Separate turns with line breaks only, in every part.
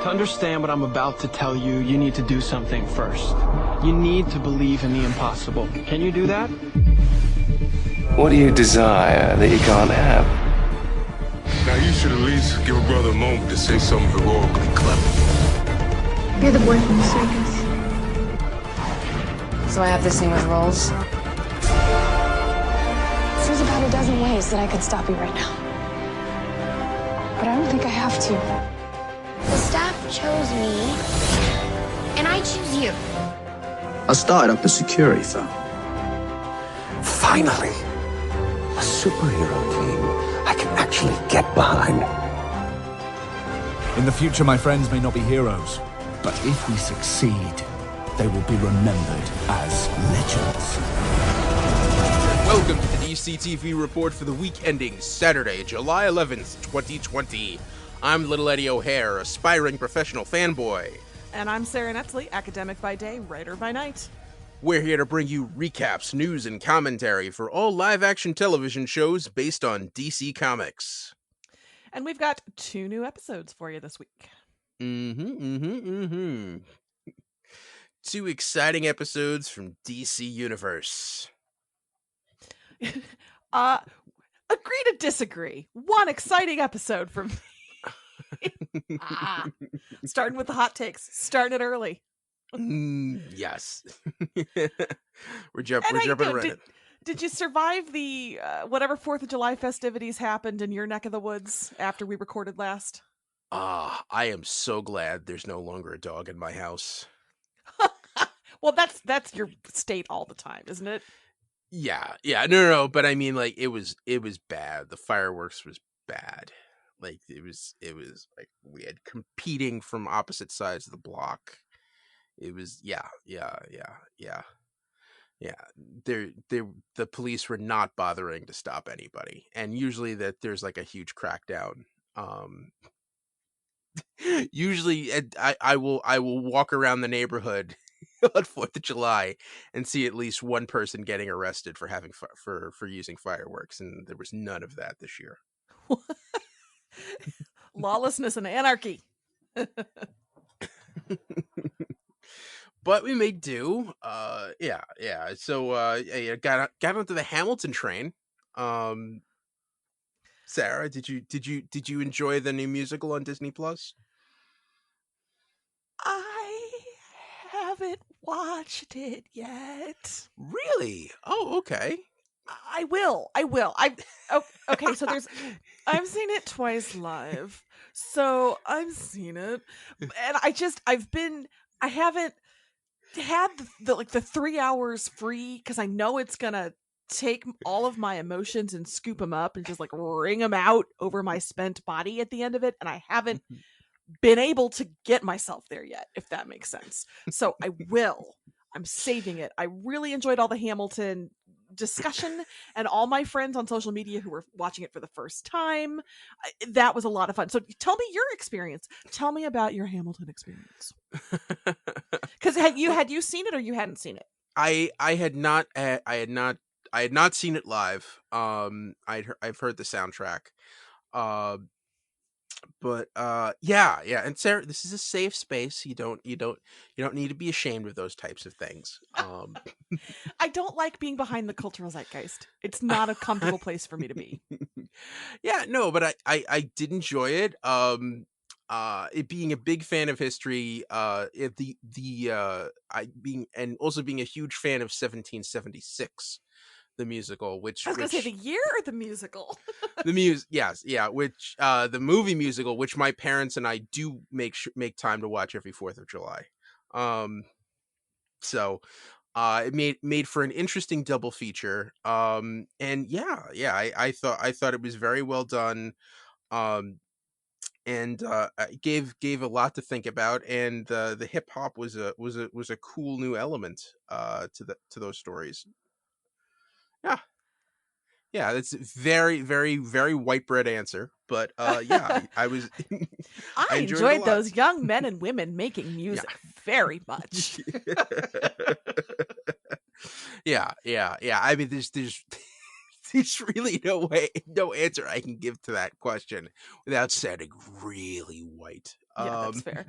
To understand what I'm about to tell you, you need to do something first. You need to believe in the impossible. Can you do that?
What do you desire that you can't have?
Now you should at least give a brother a moment to say something heroically clever.
You're the boy from the circus.
So I have this thing with rolls.
There's about a dozen ways that I could stop you right now. But I don't think I have to.
The staff chose me, and I choose you.
I started up a security firm.
Finally, a superhero team I can actually get behind.
In the future, my friends may not be heroes, but if we succeed, they will be remembered as legends.
Welcome to the DC TV report for the week ending Saturday, July 11th, 2020. I'm Little Eddie O'Hare, aspiring professional fanboy.
And I'm Sara, academic by day, writer by night.
We're here to bring you recaps, news, and commentary for all live-action television shows based on DC Comics.
And we've got 2 new episodes for you this week.
2 exciting episodes from DC Universe.
Agree to disagree. 1 exciting episode from me. Starting with the hot takes. Starting it early.
Yes. we're jumping right in.
Did you survive the whatever 4th of July festivities happened in your neck of the woods after we recorded last?
I am so glad there's no longer a dog in my house.
Well, that's your state all the time, isn't it?
Yeah, no, but I mean, like, it was bad. The fireworks was bad. Like, it was like we had competing from opposite sides of the block. It was, yeah. The police were not bothering to stop anybody, and usually that there's like a huge crackdown. Usually, I will walk around the neighborhood on 4th of July and see at least one person getting arrested for having for using fireworks, and there was none of that this year.
Lawlessness and anarchy.
But we may do. Yeah. So I got onto the Hamilton train. Sarah, did you enjoy the new musical on Disney Plus?
I haven't watched it yet.
Really? Oh, okay.
I will. Okay, so I've seen it twice live. So I've seen it. And I haven't had the 3 hours free because I know it's gonna take all of my emotions and scoop them up and just like wring them out over my spent body at the end of it, and I haven't been able to get myself there yet, if that makes sense. So I will. I'm saving it. I really enjoyed all the Hamilton discussion and all my friends on social media who were watching it for the first time. That was a lot of fun. So tell me your experience. Tell me about your Hamilton experience. Because had you seen it or you hadn't seen it? I
had not seen it live. I've heard the soundtrack. But yeah, and Sarah, this is a safe space. You don't need to be ashamed of those types of things.
I don't like being behind the cultural zeitgeist. It's not a comfortable place for me to be.
Yeah, no, but I did enjoy it. It being a big fan of history, being a huge fan of 1776. The musical, which
I was gonna say the year or the musical.
Yes, yeah. Which the movie musical, which my parents and I do make time to watch every 4th of July. So it made for an interesting double feature. And I thought it was very well done. And gave a lot to think about, and the hip hop was a cool new element to those stories. Yeah, that's very, very, very white bread answer. But yeah, I was.
I enjoyed those young men and women making music very much.
Yeah. I mean, there's there's really no answer I can give to that question without sounding really white.
Yeah, that's fair.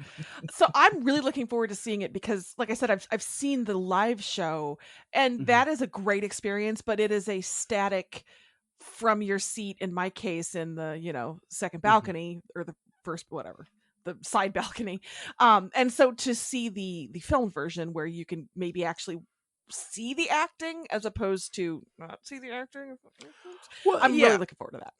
So I'm really looking forward to seeing it because, like I said, I've seen the live show, and that is a great experience. But it is a static from your seat. In my case, in the second balcony or the first whatever the side balcony, and so to see the film version where you can maybe actually see the acting as opposed to not see the acting.
Well,
I'm really looking forward to that.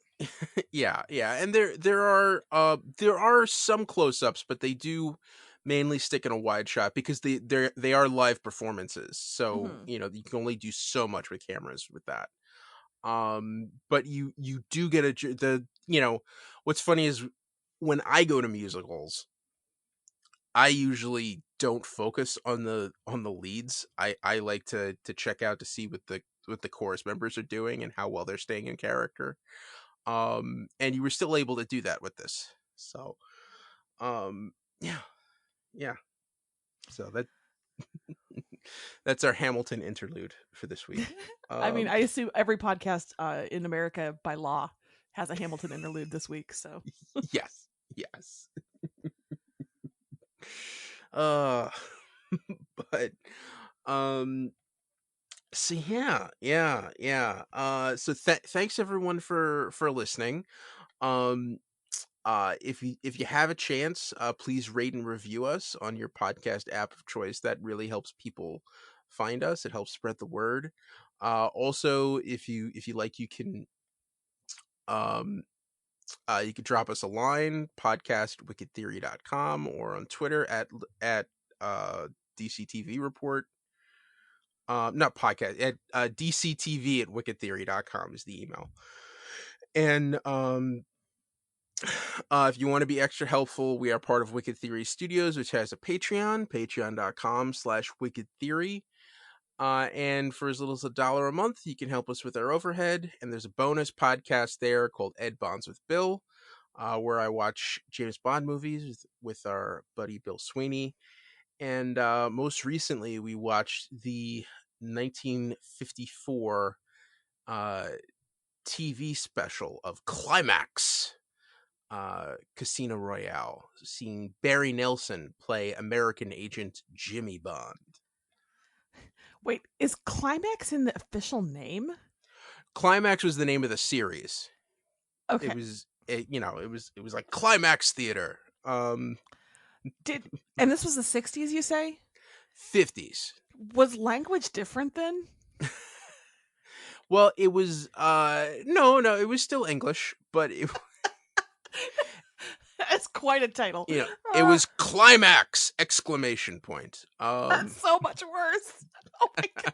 yeah, and there are some close-ups, but they do mainly stick in a wide shot because they are live performances. So, you can only do so much with cameras with that. But you do get what's funny is when I go to musicals, I usually don't focus on the leads. I like to check out to see what the chorus members are doing and how well they're staying in character. And you were still able to do that with this. So yeah. So that's our Hamilton interlude for this week.
I mean, I assume every podcast in America by law has a Hamilton interlude this week. So
yes. uh but so so thanks everyone for listening. If you have a chance, please rate and review us on your podcast app of choice. That really helps people find us. It helps spread the word. Also, if you like, you can drop us a line, podcast@wickedtheory.com, or on Twitter at DCTV report. Not podcast, at DCTV@wickedtheory.com is the email. And if you want to be extra helpful, we are part of Wicked Theory Studios, which has a Patreon, patreon.com/Wicked Theory. And for as little as $1 a month, you can help us with our overhead. And there's a bonus podcast there called Ed Bonds with Bill, where I watch James Bond movies with our buddy Bill Sweeney. And most recently, we watched the 1954 TV special of Climax, Casino Royale, seeing Barry Nelson play American agent Jimmy Bond.
wait, is Climax in the official name?
Climax was the name of the series.
Okay.
It was like Climax Theater.
And this was the 60s, you say?
50s.
Was language different then?
Well, it was no, it was still English, but it
That's quite a title.
It was Climax! Exclamation point.
That's so much worse. Oh my
god.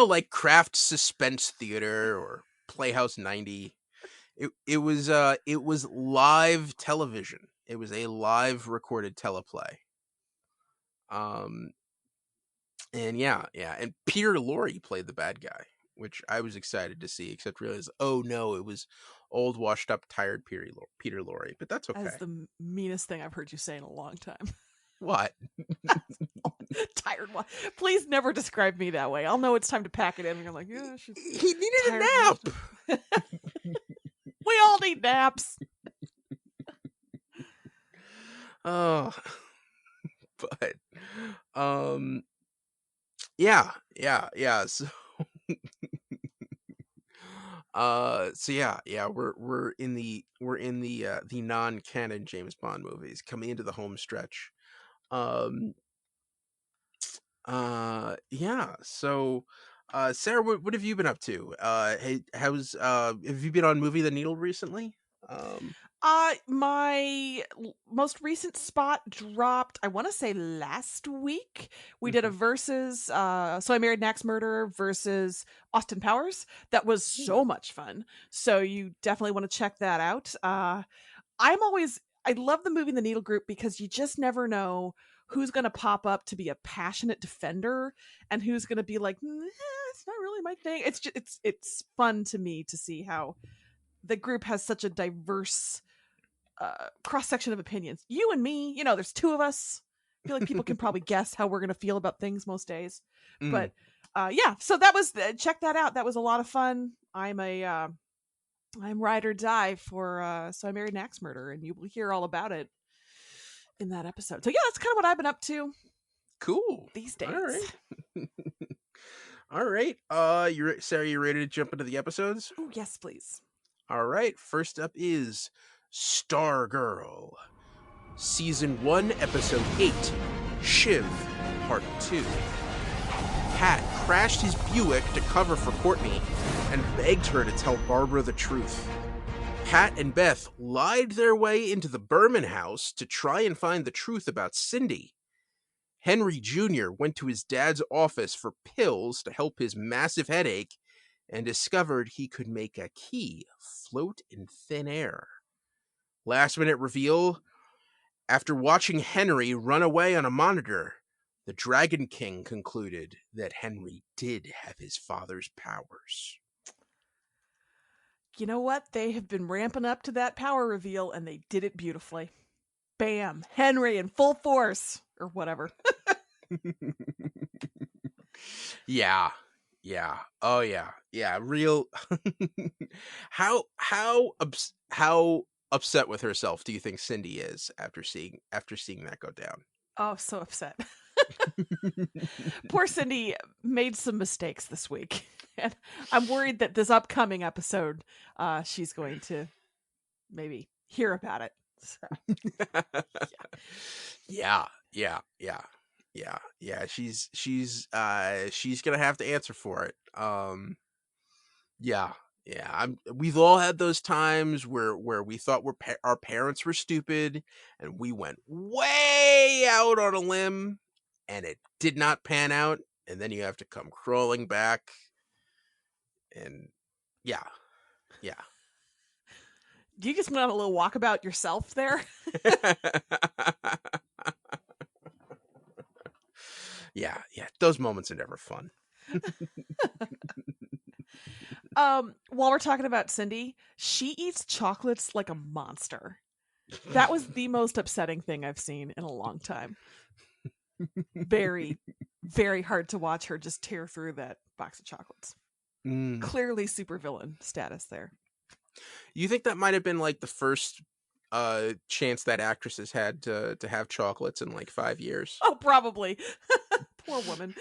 Like Kraft Suspense Theater or Playhouse 90. It was live television. It was a live recorded teleplay. And and Peter Lorre played the bad guy, which I was excited to see, except realized, oh no, it was old, washed up, tired Peter Lorre, but that's okay.
That's the meanest thing I've heard you say in a long time.
What?
Tired one. Please never describe me that way. I'll know it's time to pack it in, and you're like, yeah, she's
he needed a nap.
We all need naps.
Oh, but we're in the non-canon James Bond movies coming into the home stretch. So Sarah, what have you been up to? Hey, have you been on Movie the Needle recently?
My most recent spot dropped, I want to say last week. We did a versus, So I Married an Axe Murderer versus Austin Powers. That was so much fun. So you definitely want to check that out. I love the Movie the Needle group because you just never know who's going to pop up to be a passionate defender and who's going to be like, it's not really my thing. It's fun to me to see how the group has such a diverse cross-section of opinions. You and me, there's two of us. I feel like people can probably guess how we're going to feel about things most days. But yeah, so that was check that out. That was a lot of fun. I'm ride or die for So I Married an Axe Murderer, and you will hear all about it in that episode. So yeah, that's kind of what I've been up to
Cool.
these days.
All right. All right. Sarah, you ready to jump into the episodes?
Oh, yes, please.
All right. First up is Stargirl. Season 1, Episode 8, Shiv, Part 2. Pat crashed his Buick to cover for Courtney and begged her to tell Barbara the truth. Pat and Beth lied their way into the Berman house to try and find the truth about Cindy. Henry Jr. went to his dad's office for pills to help his massive headache and discovered he could make a key float in thin air. Last minute reveal: after watching Henry run away on a monitor, the Dragon King concluded that Henry did have his father's powers.
You know what? They have been ramping up to that power reveal, and they did it beautifully. Bam! Henry in full force, or whatever.
Yeah. Oh yeah. Real. How upset with herself do you think Cindy is after seeing that go down?
Oh, so upset. Poor Cindy made some mistakes this week. And I'm worried that this upcoming episode, she's going to maybe hear about it. So,
yeah. She's gonna have to answer for it. Yeah. We've all had those times where we thought our parents were stupid, and we went way out on a limb, and it did not pan out, and then you have to come crawling back, and yeah.
You just went on a little walkabout yourself there.
Yeah. Those moments are never fun.
While we're talking about Cindy, she eats chocolates like a monster. That was the most upsetting thing I've seen in a long time. Very, very hard to watch her just tear through that box of chocolates. Clearly supervillain status there.
You think that might have been like the first chance that actress has had to have chocolates in like 5 years?
Oh, probably. Poor woman.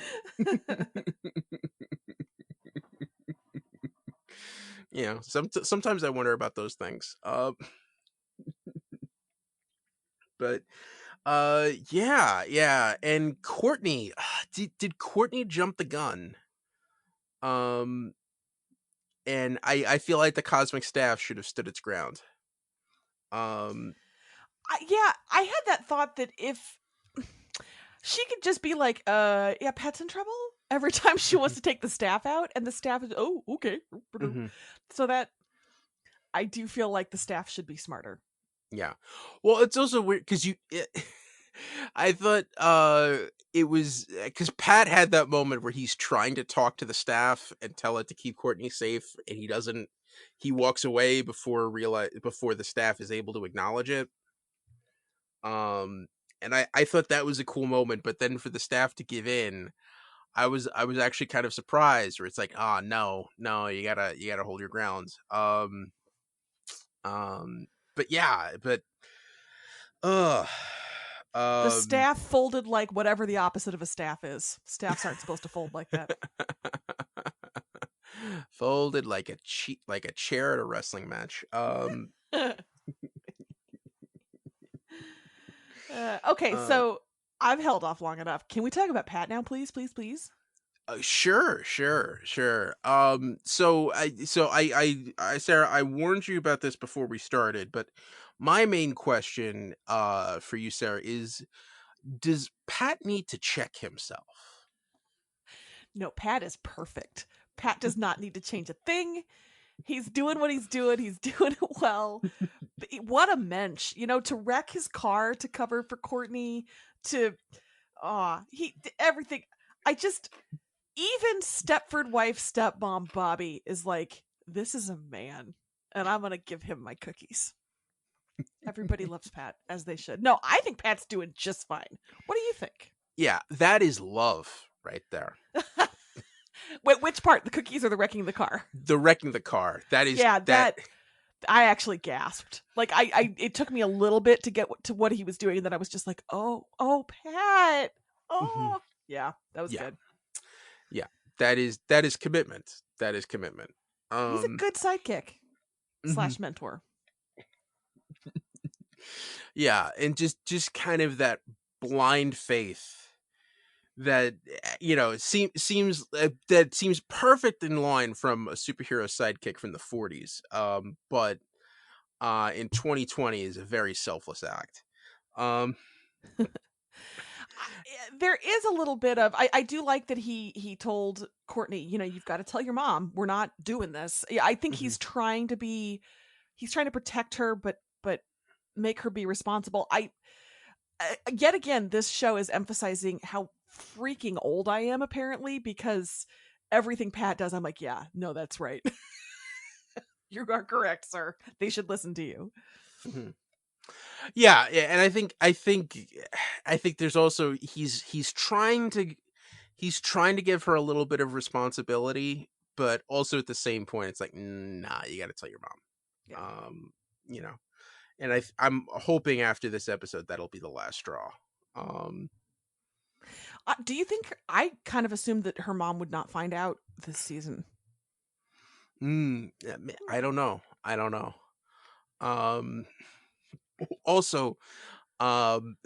Sometimes I wonder about those things. But yeah. And Courtney, did Courtney jump the gun? And I feel like the cosmic staff should have stood its ground.
I had that thought that if she could just be like, yeah, Pat's in trouble every time she wants to take the staff out, and the staff is, oh, okay. Mm-hmm. So that I do feel like the staff should be smarter.
Yeah. Well, it's also weird because I thought it was because Pat had that moment where he's trying to talk to the staff and tell it to keep Courtney safe, and he doesn't. He walks away before the staff is able to acknowledge it. And I thought that was a cool moment, but then for the staff to give in, I was actually kind of surprised. Where it's like, oh no, you gotta hold your ground. But
the staff folded like whatever the opposite of a staff is. Staffs aren't supposed to fold like that.
Folded like a chair at a wrestling match.
Okay, so I've held off long enough. Can we talk about Pat now, please?
Sure. Sarah, I warned you about this before we started, but my main question for you, Sarah, is: does Pat need to check himself?
No, Pat is perfect. Pat does not need to change a thing. He's doing what he's doing. He's doing it well. What a mensch, to wreck his car to cover for Courtney, everything. Even Stepford wife, stepmom Bobby is like, this is a man, and I'm going to give him my cookies. Everybody loves Pat, as they should. No, I think Pat's doing just fine. What do you think?
Yeah, that is love right there.
Wait, which part? The cookies or the wrecking the car?
The wrecking the car. That is
that I actually gasped. Like I it took me a little bit to get to what he was doing, and then I was just like, oh, Pat. Oh, yeah, that was good.
Yeah, that is commitment. That is commitment.
He's a good sidekick / mentor.
Yeah, and just kind of that blind faith that seems that seems perfect in line from a superhero sidekick from the 40s. But in 2020 is a very selfless act.
There is a little bit of I do like that he told Courtney, you've got to tell your mom we're not doing this. I think he's trying to protect her, but make her be responsible. Yet again, this show is emphasizing how freaking old I am, apparently, because everything Pat does, I'm like, yeah, no, that's right. You are correct, sir. They should listen to you.
Yeah, and I think there's also he's trying to give her a little bit of responsibility, but also at the same point, it's like, nah, you got to tell your mom. Yeah. And I'm hoping after this episode that'll be the last straw.
Do you think I kind of assumed that her mom would not find out this season?
I don't know. Also, I'm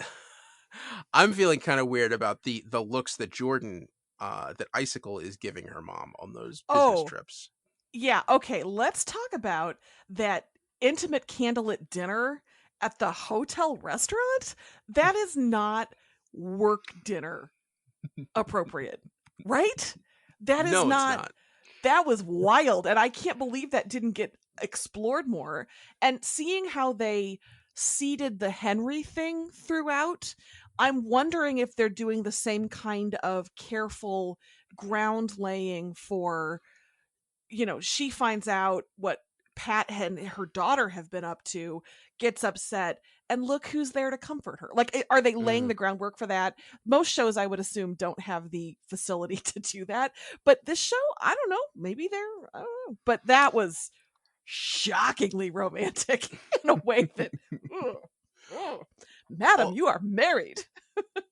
feeling kind of weird about the looks that Jordan, that Icicle is giving her mom on those business trips.
Yeah. Okay. Let's talk about that intimate candlelit dinner at the hotel restaurant. That is not work dinner appropriate, right? That is
No,
not,
it's not.
That was wild. And I can't believe that didn't get explored more. And seeing how they seeded the Henry thing throughout, I'm wondering if they're doing the same kind of careful ground laying for, she finds out what Pat and her daughter have been up to, gets upset, and look who's there to comfort her. Like, are they laying the groundwork for that? Most shows, I would assume, don't have the facility to do that. But this show, I don't know. Maybe I don't know. But that was shockingly romantic in a way that, madam, you are married.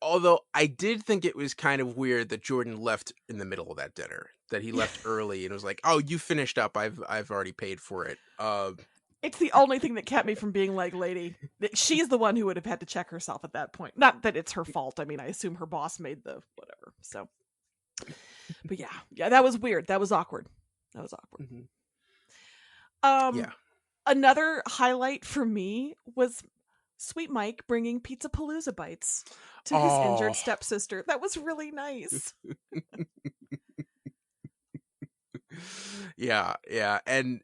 Although I did think it was kind of weird that Jordan left in the middle of that dinner, that he left early and was like, "Oh, you finished up. I've already paid for it."
It's the only thing that kept me from being like, lady, she's the one who would have had to check herself at that point. Not that it's her fault. I mean, I assume her boss made the whatever. So, but yeah, that was weird. That was awkward.
Yeah.
Another highlight for me was Sweet Mike bringing Pizza Palooza bites to his injured stepsister. That was really nice.
Yeah. And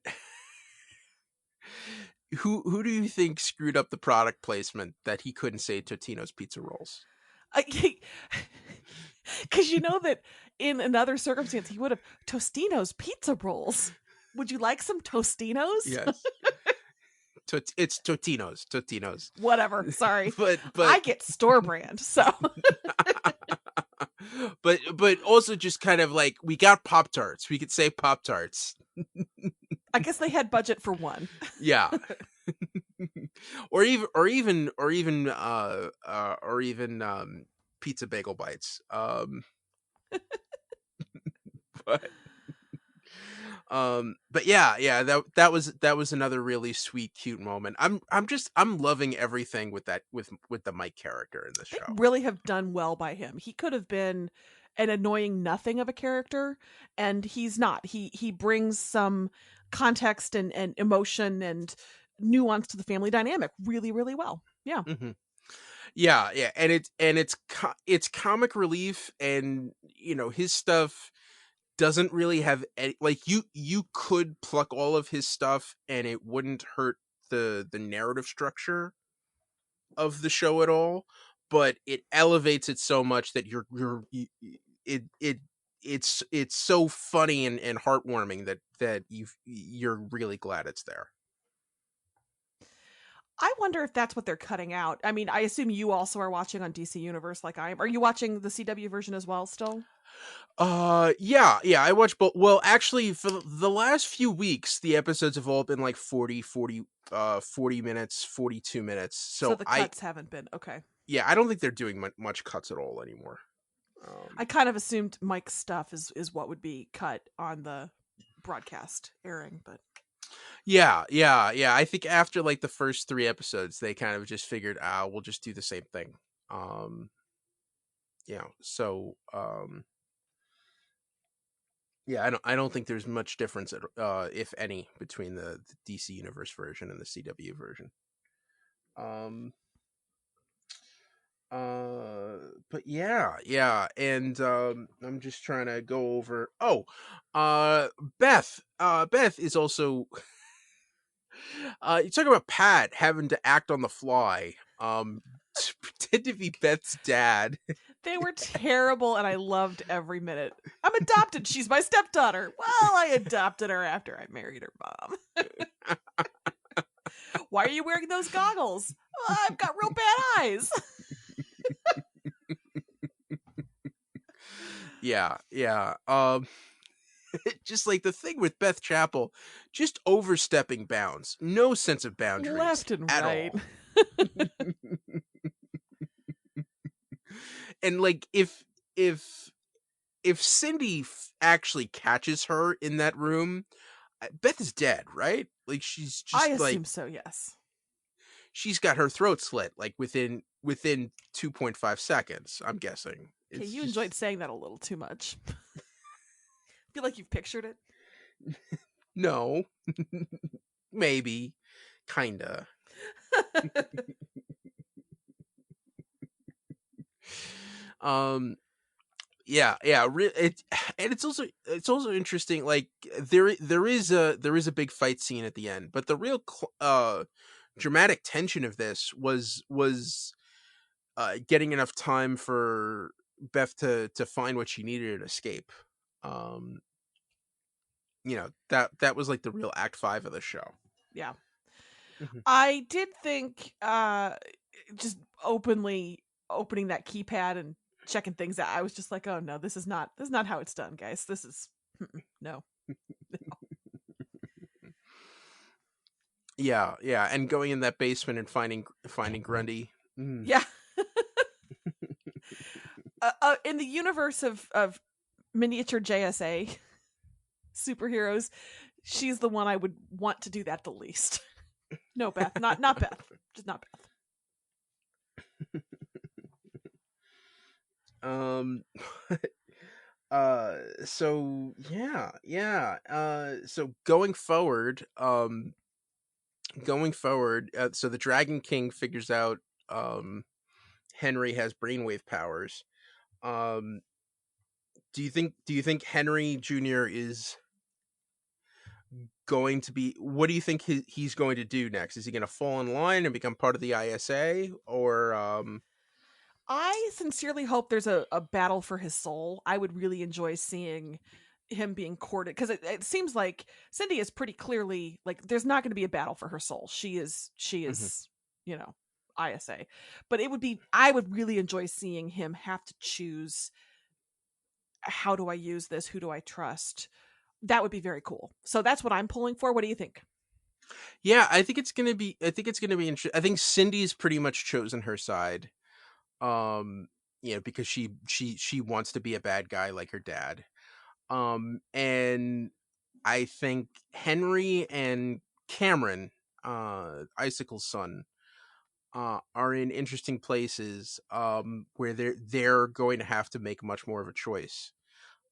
who do you think screwed up the product placement that he couldn't say Totino's pizza rolls?
Because that in another circumstance he would have Tostino's pizza rolls. Would you like some Tostinos?
Yes. It's Totino's.
Whatever. Sorry,
but
I get store brand, so.
but also just kind of like, we got Pop-Tarts. We could say Pop-Tarts.
I guess they had budget for one.
Yeah. or even pizza bagel bites. But yeah, that was another really sweet, cute moment. I'm loving everything with the Mike character in this show.
They really have done well by him. He could have been an annoying nothing of a character, and he's not. He brings some context and emotion and nuance to the family dynamic really, really well. Yeah.
Mm-hmm. Yeah, and it's comic relief, and his stuff doesn't really have any, like, you could pluck all of his stuff and it wouldn't hurt the narrative structure of the show at all, but it elevates it so much that it's so funny and heartwarming that you're really glad it's there.
I wonder if that's what they're cutting out. I mean, I assume you also are watching on DC Universe like I am. Are you watching the CW version as well still?
Yeah, I watched both. Well, actually, for the last few weeks, the episodes have all been like 40 minutes, 42 minutes.
So
So
the cuts haven't been okay.
yeah, I don't think they're doing much cuts at all anymore.
I kind of assumed Mike's stuff is what would be cut on the broadcast airing, but
Yeah. I think after like the first 3 episodes, they kind of just figured, we'll just do the same thing. Um, so yeah, I don't think there's much difference at if any between the DC Universe version and the CW version. Um, but and I'm just trying to go over. Oh, Beth is also. You talk about Pat having to act on the fly. To pretend to be Beth's dad.
they were terrible, and I loved every minute. I'm adopted. She's my stepdaughter. Well, I adopted her after I married her mom. Why are you wearing those goggles? Well, I've got real bad eyes.
Yeah. Just like the thing with Beth Chapel, just overstepping bounds. No sense of boundaries
Left and
at
right.
all. And like if Cindy actually catches her in that room, Beth is dead, right? Like she's just
I
like
assume so, yes.
she's got her throat slit like within 2.5 seconds, I'm guessing.
Okay,
It's
you
just,
enjoyed saying that a little too much. Feel like you've pictured it.
no. Maybe. Kinda. um and it's also interesting, like there is a big fight scene at the end, but the real dramatic tension of this was getting enough time for Beth to find what she needed and escape. um that was like the real act 5 of the show.
Yeah.
Mhm.
I did think just openly opening that keypad and checking things out, I was just like, oh no, this is not how it's done, guys. This is no.
Yeah, and going in that basement and finding Grundy. Mm.
Yeah. In the universe of miniature JSA superheroes, she's the one I would want to do that the least. No, Beth, not Beth, just not Beth.
So so going forward, so the Dragon King figures out Henry has brainwave powers. um do you think Henry Jr. is going to be, what do you think he's going to do next? Is he going to fall in line and become part of the ISA, or
I sincerely hope there's a battle for his soul. I would really enjoy seeing him being courted, because it seems like Cindy is pretty clearly like there's not going to be a battle for her soul. She is
Mhm.
you know, ISA. But I would really enjoy seeing him have to choose, how do I use this? Who do I trust? That would be very cool. So that's what I'm pulling for. What do you think?
Yeah, I think it's gonna be interesting. I think Cindy's pretty much chosen her side. Um, because she wants to be a bad guy like her dad. And I think Henry and Cameron, Icicle's son, are in interesting places, where they're going to have to make much more of a choice.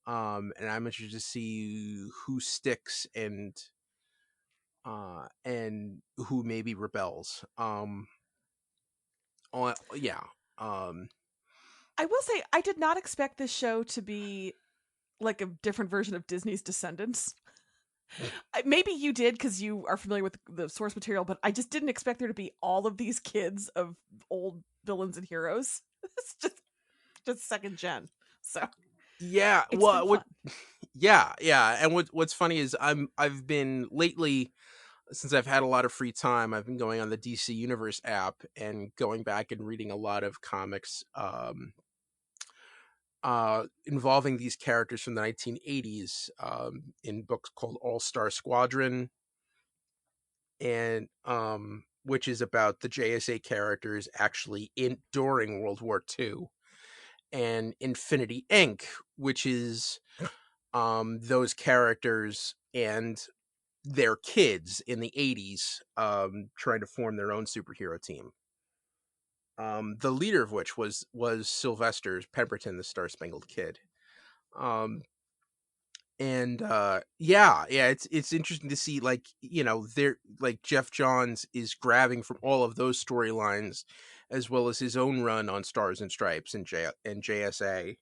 And I'm interested to see who sticks and who maybe rebels. Yeah. Um,
I will say I did not expect this show to be like a different version of Disney's Descendants. Maybe you did because you are familiar with the source material, but I just didn't expect there to be all of these kids of old villains and heroes. It's just second gen. So
yeah.
it's been fun.
Yeah. And what's funny is I've been lately, since I've had a lot of free time, I've been going on the DC Universe app and going back and reading a lot of comics, involving these characters from the 1980s in books called All Star Squadron, and which is about the JSA characters actually in during World War II, and Infinity Inc., which is those characters and their kids in the 80s trying to form their own superhero team. The leader of which was Sylvester Pemberton, the Star Spangled Kid. Um, and yeah, it's interesting to see, like, they're like Jeff Johns is grabbing from all of those storylines, as well as his own run on Stars and Stripes and JSA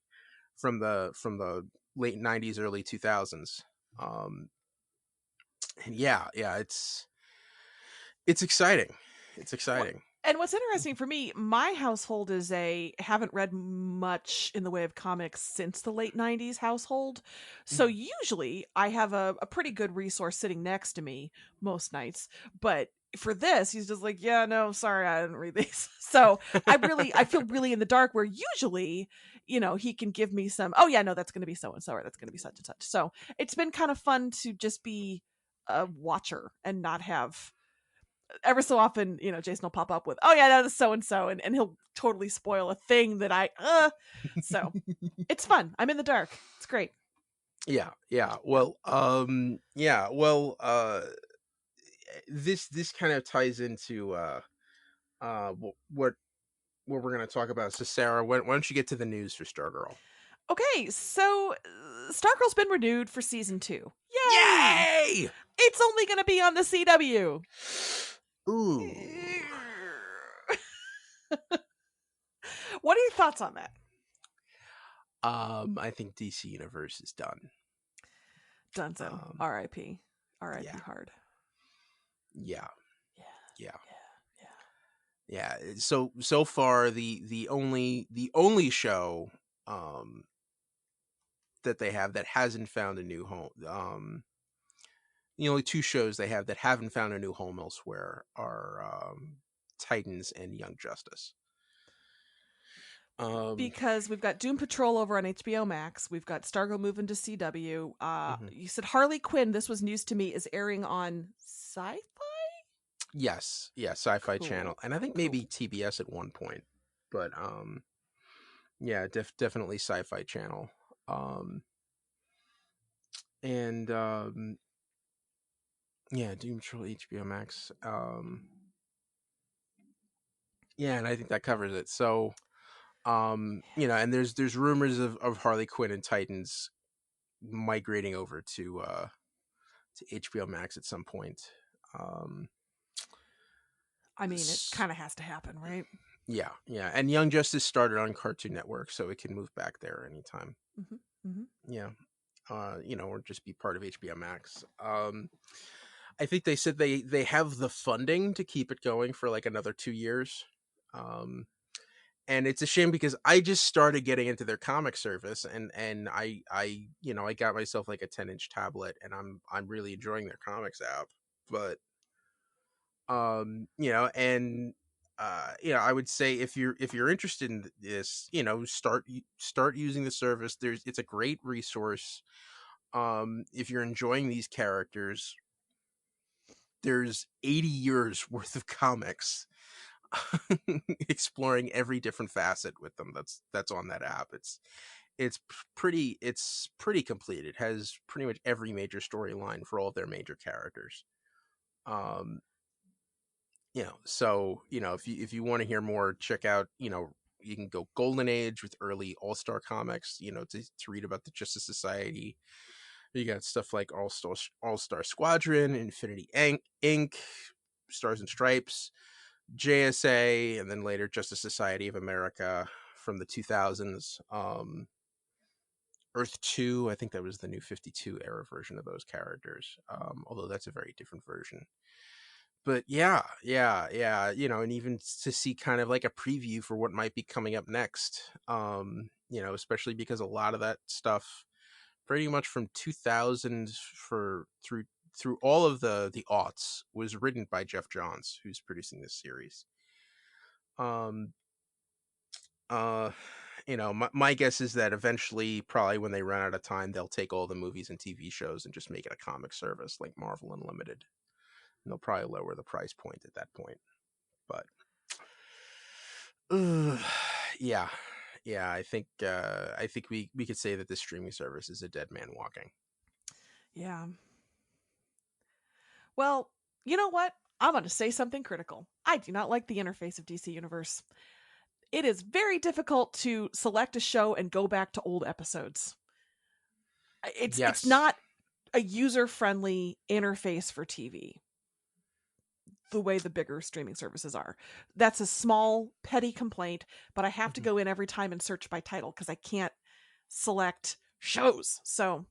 from the late 90s, early 2000s. Um, and yeah, it's exciting. It's exciting.
And what's interesting for me, my household is haven't read much in the way of comics since the late 90s household. So usually I have a pretty good resource sitting next to me most nights. But for this, he's just like, yeah, no, sorry, I didn't read these. So I feel really in the dark, where usually, he can give me some, oh yeah, no, that's going to be so and so, or that's going to be such and such. So it's been kind of fun to just be a watcher and not have, ever so often, Jason will pop up with, oh yeah, that is so and so, and he'll totally spoil a thing that so it's fun. I'm in the dark. It's great.
Yeah. Well, this kind of ties into what we're going to talk about. So Sarah, why don't you get to the news for Stargirl?
Okay, so Stargirl's been renewed for season 2.
Yay!
It's only going to be on the CW.
Ooh.
What are your thoughts on that?
I think DC Universe is done.
Dunzo. R.I.P. R.I.P.
Yeah.
hard.
Yeah.
Yeah.
So far the only show that they have that hasn't found a new home, the only 2 shows they have that haven't found a new home elsewhere are Titans and Young Justice.
Because we've got Doom Patrol over on HBO Max. We've got Stargirl moving to CW. You said Harley Quinn, this was news to me, is airing on Sci-Fi?
Yes, Sci-Fi
Cool.
Channel, and I think maybe TBS at one point, but yeah, definitely Sci-Fi Channel. And yeah, Doom Patrol, HBO Max. Yeah, and I think that covers it. So, and there's rumors of Harley Quinn and Titans migrating over to HBO Max at some point.
I mean, it kind of has to happen, right?
Yeah, and Young Justice started on Cartoon Network, so it can move back there anytime. Yeah, or just be part of HBO Max. I think they said they have the funding to keep it going for like another 2 years. And it's a shame because I just started getting into their comic service, and I got myself like a 10-inch tablet, and I'm really enjoying their comics app. But I would say if you're interested in this, start using the service. It's a great resource. If you're enjoying these characters, there's 80 years worth of comics exploring every different facet with them that's on that app. It's pretty complete. It has pretty much every major storyline for all of their major characters. So if you want to hear more, check out, you can go Golden Age with early All-Star comics, to read about the Justice Society. You got stuff like All-Star Squadron, Infinity Inc., Stars and Stripes, JSA, and then later Justice Society of America from the 2000s. Earth 2, I think that was the New 52 era version of those characters, although that's a very different version. But yeah, and even to see kind of like a preview for what might be coming up next, especially because a lot of that stuff pretty much from 2000 through all of the aughts was written by Jeff Johns, who's producing this series. my guess is that eventually, probably when they run out of time, they'll take all the movies and TV shows and just make it a comic service like Marvel Unlimited. And they'll probably lower the price point at that point. But yeah, I think we could say that this streaming service is a dead man walking.
Yeah. Well, you know what? I'm going to say something critical. I do not like the interface of DC Universe. It is very difficult to select a show and go back to old episodes. It's
Yes.
not a user-friendly interface for TV the way the bigger streaming services are. That's a small, petty complaint, but I have to go in every time and search by title because I can't select shows. So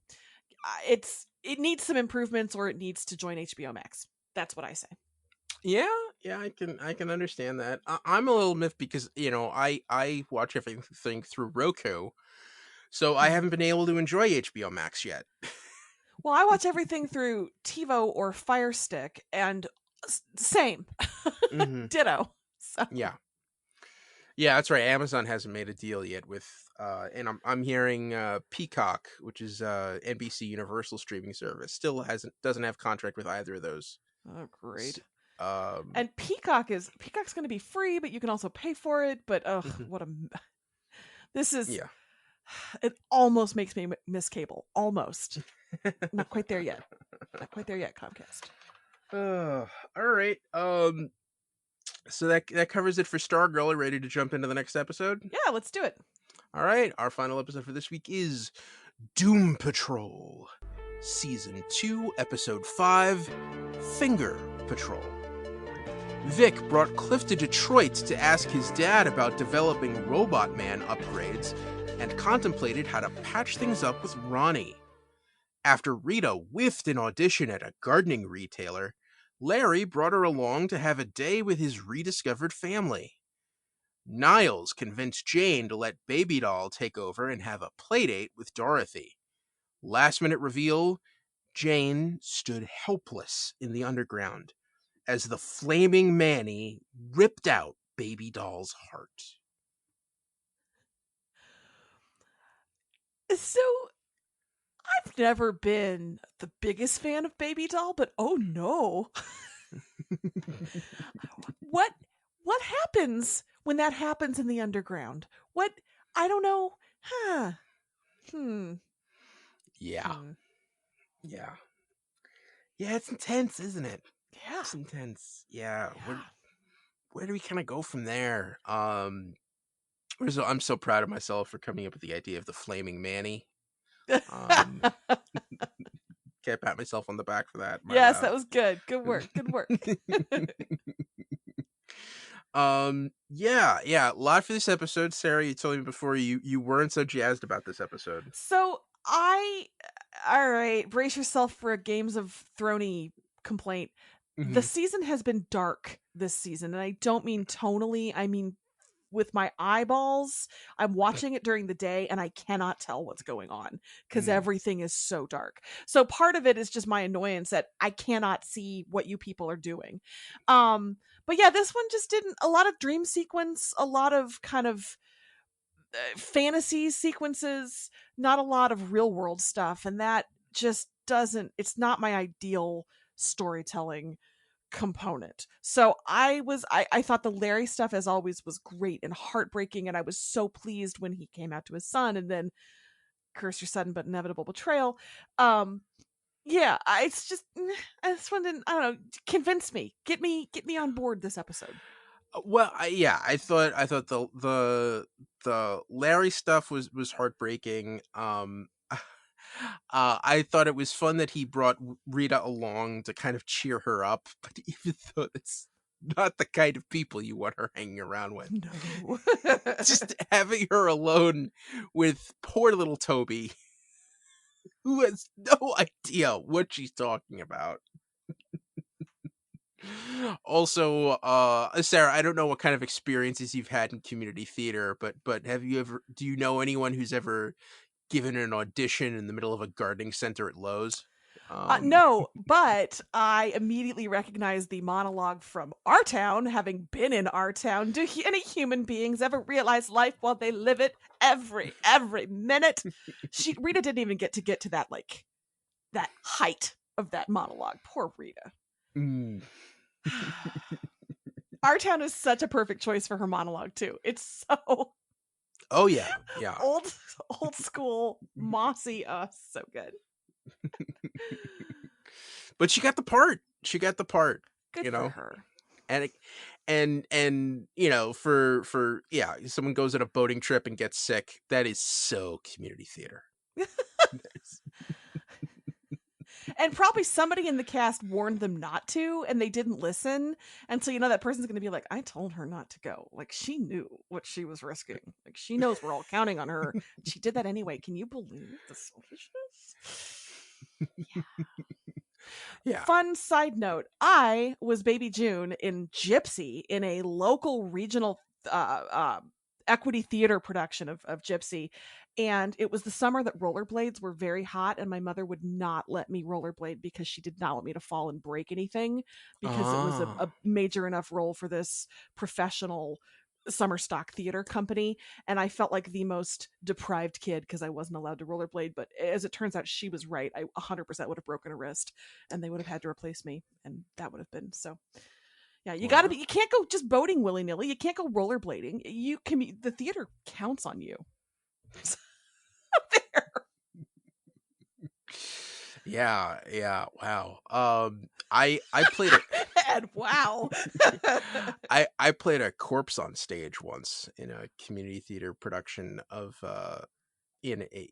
it needs some improvements, or it needs to join HBO Max. That's what I say.
Yeah, I can understand that. I'm a little miffed because I watch everything through Roku, so I haven't been able to enjoy HBO Max yet.
Well, I watch everything through TiVo or Fire Stick, and same, ditto. So.
Yeah, that's right. Amazon hasn't made a deal yet with, and I'm hearing Peacock, which is NBC Universal streaming service, still doesn't have contract with either of those.
Oh, great. And Peacock's going to be free, but you can also pay for it. But this is it almost makes me miss cable. Almost. Not quite there yet. Comcast.
All right. So that covers it for Stargirl. Are you ready to jump into the next episode?
Yeah, let's do it.
All right. Our final episode for this week is Doom Patrol, Season 2, Episode 5, Finger Patrol. Vic brought Cliff to Detroit to ask his dad about developing Robot Man upgrades and contemplated how to patch things up with Ronnie. After Rita whiffed an audition at a gardening retailer, Larry brought her along to have a day with his rediscovered family. Niles convinced Jane to let Baby Doll take over and have a playdate with Dorothy. Last-minute reveal, Jane stood helpless in the underground as the flaming Manny ripped out Baby Doll's heart.
So, I've never been the biggest fan of Baby Doll, but oh no. What happens when that happens in the underground? I don't know. Huh.
Yeah. Yeah, it's intense, isn't it?
Yeah.
It's intense. Yeah. Where do we kind of go from there? I'm so proud of myself for coming up with the idea of the flaming Manny. Can't pat myself on the back for that.
Yes, that was good. Good work.
Yeah. A lot for this episode. Sarah, you told me before you weren't so jazzed about this episode.
So all right, brace yourself for a Games of Thrones complaint. The season has been dark this season, and I don't mean tonally. I mean with my eyeballs. I'm watching it during the day, and I cannot tell what's going on because everything is so dark. So part of it is just my annoyance that I cannot see what you people are doing. But yeah, this one just didn't. A lot of dream sequence, a lot of kind of fantasy sequences, not a lot of real world stuff, and that just doesn't. It's not my ideal storytelling component. So I thought the Larry stuff, as always, was great and heartbreaking, and I was so pleased when he came out to his son, and then curse your sudden but inevitable betrayal. Yeah, it's just this one didn't. I don't know. Convince me. Get me on board this episode.
Well, I thought the Larry stuff was heartbreaking. I thought it was fun that he brought Rita along to kind of cheer her up, but even though it's not the kind of people you want her hanging around with.
No.
Just having her alone with poor little Toby, who has no idea what she's talking about. Also, Sarah, I don't know what kind of experiences you've had in community theater, but do you know anyone who's ever given an audition in the middle of a gardening center at Lowe's?
No, but I immediately recognized the monologue from Our Town, having been in Our Town. Do any human beings ever realize life while they live it? Every minute. Rita didn't even get to that, like, that height of that monologue. Poor Rita.
Mm.
Our Town is such a perfect choice for her monologue too. It's so
Oh yeah.
old school, mossy. So good.
But she got the part.
Good
You
for
know,
her.
and you know, for someone goes on a boating trip and gets sick. That is so community theater.
And probably somebody in the cast warned them not to, and they didn't listen. And so, that person's going to be like, I told her not to go. Like, she knew what she was risking. Like, she knows we're all counting on her. She did that anyway. Can you believe the selfishness?
Yeah.
Fun side note, I was Baby June in Gypsy, in a local regional equity theater production of Gypsy. And it was the summer that rollerblades were very hot, and my mother would not let me rollerblade because she did not want me to fall and break anything, because it was a major enough role for this professional summer stock theater company. And I felt like the most deprived kid because I wasn't allowed to rollerblade. But as it turns out, she was right. I 100% would have broken a wrist, and they would have had to replace me, and that would have been so. Yeah, you gotta be. You can't go just boating willy nilly. You can't go rollerblading. The theater counts on you. There.
Yeah. Wow. I played a
And wow.
I played a corpse on stage once in a community theater production of in a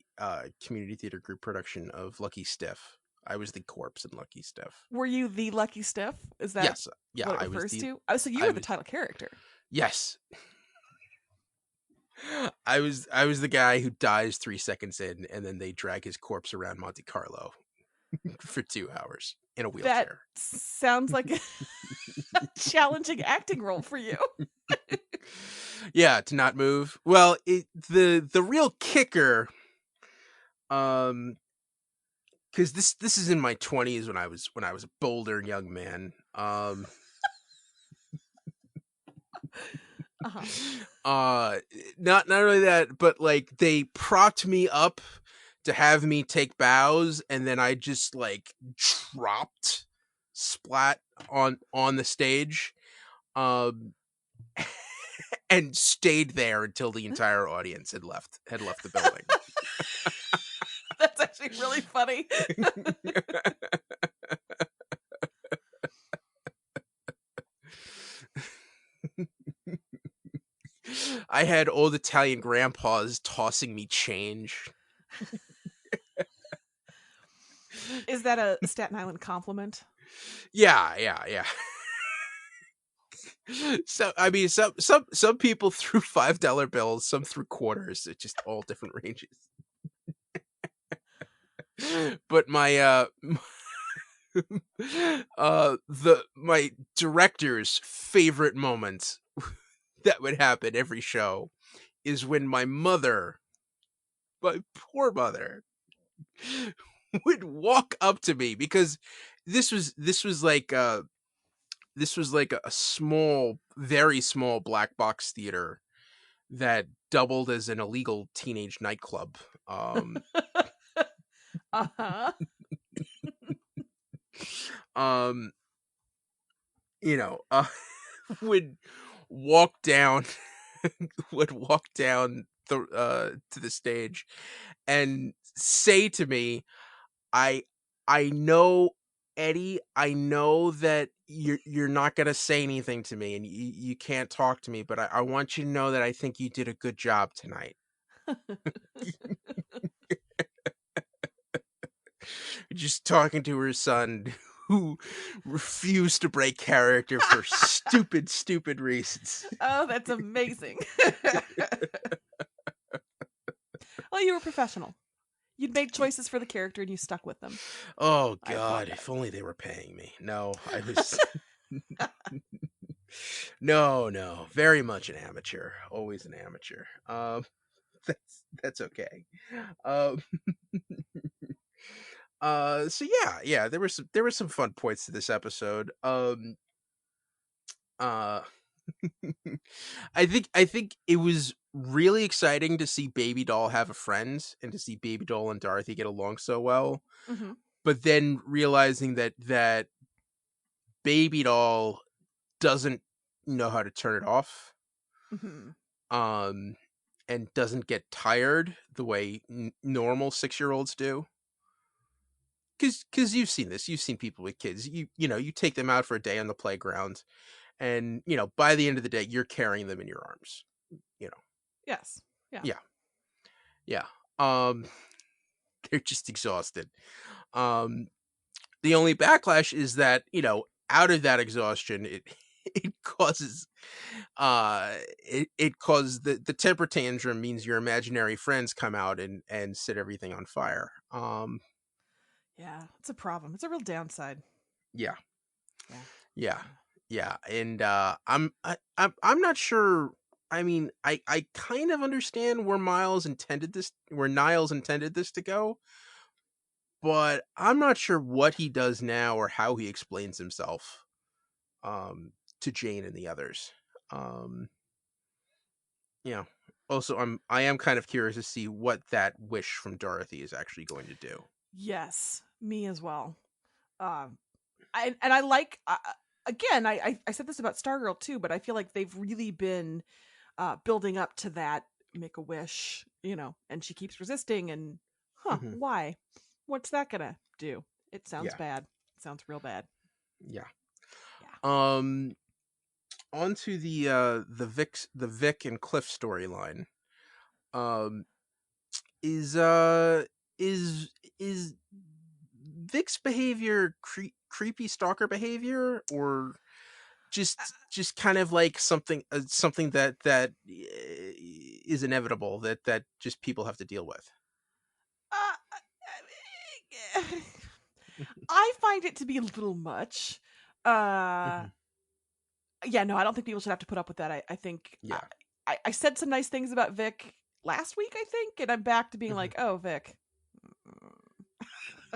community theater group production of Lucky Stiff. I was the corpse in Lucky Stiff.
Were you the Lucky Stiff? Is that
Yes. Yeah,
what it
I was
refers
the
to? Oh, so you were the title character.
Yes. I was the guy who dies 3 seconds in, and then they drag his corpse around Monte Carlo for 2 hours in a
That
wheelchair.
sounds like a challenging acting role for you.
Yeah, to not move. Well, the real kicker, because this is in my 20s when I was a bolder young man. Not only that, but like they propped me up to have me take bows, and then I just like dropped splat on the stage, and stayed there until the entire audience had left the building.
That's actually really funny.
I had old Italian grandpas tossing me change.
Is that a Staten Island compliment?
Yeah. So I mean, some people threw $5 bills, some threw quarters. It's just all different ranges. But my my director's favorite moment that would happen every show is when my poor mother, would walk up to me, because this was like a small, very small black box theater that doubled as an illegal teenage nightclub.
Uh-huh.
Would walk down the to the stage and say to me, I know, Eddie, I know that you're not gonna say anything to me, and you can't talk to me, but I want you to know that I think you did a good job tonight. Just talking to her son, who refused to break character for stupid reasons.
Oh, that's amazing. Well, you were professional. You'd made choices for the character and you stuck with them.
Oh God, if only they were paying me. No, I was No, very much an amateur. Always an amateur. That's okay. Um So yeah, there were some fun points to this episode. Uh I think it was really exciting to see Baby Doll have a friend and to see Baby Doll and Dorothy get along so well.
Mm-hmm.
But then realizing that Baby Doll doesn't know how to turn it off.
Mm-hmm.
And doesn't get tired the way normal 6-year-olds do. Because you've seen this, you've seen people with kids. You know, you take them out for a day on the playground, and you know by the end of the day, you're carrying them in your arms. You know.
Yes. Yeah.
Yeah. Yeah. Um, they're just exhausted. The only backlash is that out of that exhaustion, it causes it causes the temper tantrum means your imaginary friends come out and set everything on fire.
Yeah, it's a problem. It's a real downside.
Yeah.
Yeah.
Yeah. Yeah. And I'm not sure. I mean, I kind of understand where Niles intended this to go, but I'm not sure what he does now or how he explains himself to Jane and the others. Yeah. Also, I am kind of curious to see what that wish from Dorothy is actually going to do.
Yes, me as well. I like again. I said this about Stargirl too, but I feel like they've really been building up to that make a wish, and she keeps resisting. And
Mhm.
why? What's that gonna do? It sounds
Yeah.
bad. It sounds real bad.
Yeah.
Yeah.
Onto the Vic and Cliff storyline. Um, is is Vic's behavior creepy stalker behavior, or just kind of like something that is inevitable that just people have to deal with?
I find it to be a little much. Uh,
Mhm.
yeah, no, I don't think people should have to put up with that. I think
Yeah.
I said some nice things about Vic last week, I think, and I'm back to being
Mhm.
like, oh, Vic.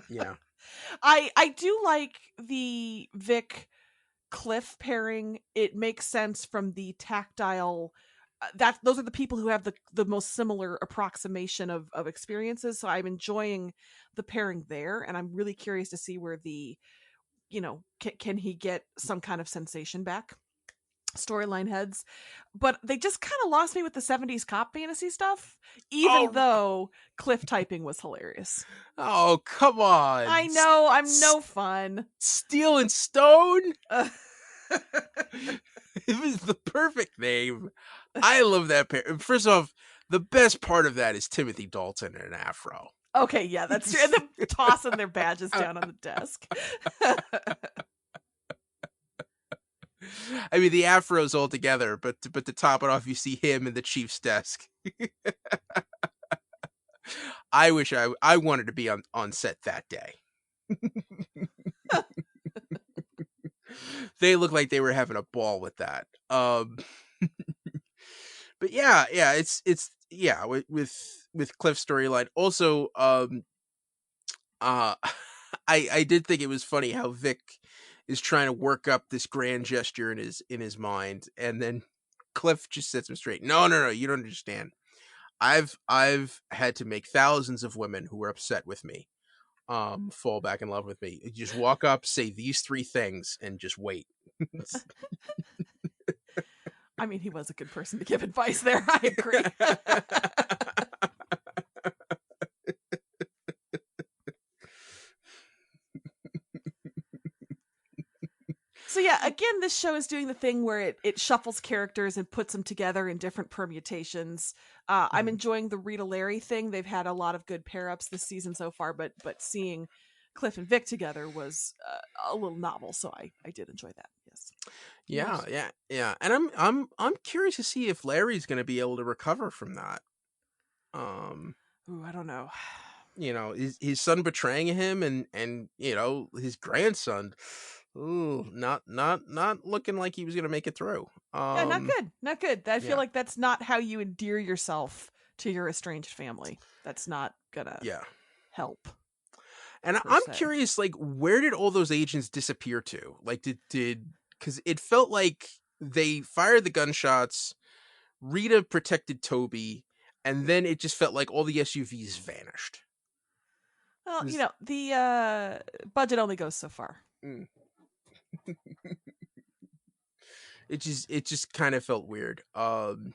Yeah.
I do like the Vic Cliff pairing. It makes sense from the tactile. Those are the people who have the most similar approximation of experiences. So I'm enjoying the pairing there, and I'm really curious to see where can he get some kind of sensation back. Storyline heads, but they just kind of lost me with the 70s cop fantasy stuff, even
Oh,
though Cliff typing was hilarious.
oh, come on!
I know, I'm no fun.
Steel and Stone.
Uh,
It was the perfect name. I love that pair. First off, the best part of that is Timothy Dalton in an afro.
okay, yeah, that's true. And them tossing their badges down on the desk.
I mean, the afros all together, but to top it off, you see him in the chief's desk. I wish I wanted to be on set that day. They look like they were having a ball with that. But yeah, it's yeah, with Cliff's storyline. Also, I did think it was funny how Vic is trying to work up this grand gesture in his mind, and then Cliff just sets him straight. No, you don't understand. I've had to make thousands of women who were upset with me fall back in love with me. You just walk up, say these 3 things, and just wait.
I mean, he was a good person to give advice there. I agree. So yeah, again, this show is doing the thing where it shuffles characters and puts them together in different permutations. I'm enjoying the Rita Larry thing. They've had a lot of good pair ups this season so far, but seeing Cliff and Vic together was a little novel, so I did enjoy that. Yes.
Yeah. And I'm curious to see if Larry's going to be able to recover from that.
Ooh, I don't know.
His son betraying him, and his grandson. Ooh, not looking like he was going to make it through.
Yeah, not good. I feel like that's not how you endear yourself to your estranged family. That's not gonna help.
And
per
I'm
se.
curious, like, where did all those agents disappear to? Like, because it felt like they fired the gunshots, Rita protected Toby, and then it just felt like all the SUVs vanished.
Well,
Was-
the budget only goes so far.
mm. It just kind of felt weird. But